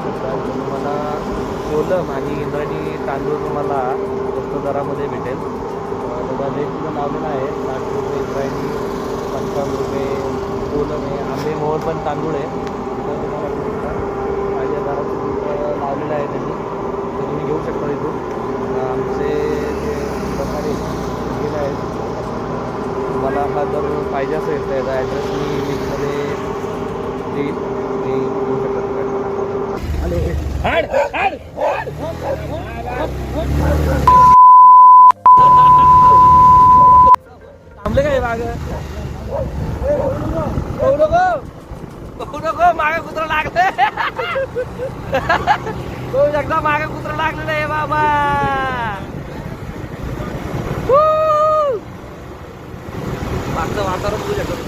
शकता. तुम्हाला कोलम आणि इंद्रायणी तांदूळ तुम्हाला स्वस्त दरामध्ये भेटेल. त्याचा रेट तुझं लावलेला आहे 60 रुपये इंद्रायणी, 55 रुपये कोलम आहे. आंबे मोहर पण तांदूळ आहे तर तुम्हाला घेऊ शकता. माझ्या दरात लावलेलं आहे त्यांनी, तर तुम्ही घेऊ शकता इथून. आमचे जे प्रकारे गेले आहेत. तुम्हाला हा जर पाहिजे असेल तर याचा ॲड्रेस मी लिंकमध्ये देईल, तुम्ही घेऊ शकता. थांबले काय माग नको मागे कुत्र लागले. तो एकदा मागे कुत्र लागलेलं आहे बाबा. मागचं वातावरण बघू शकतो.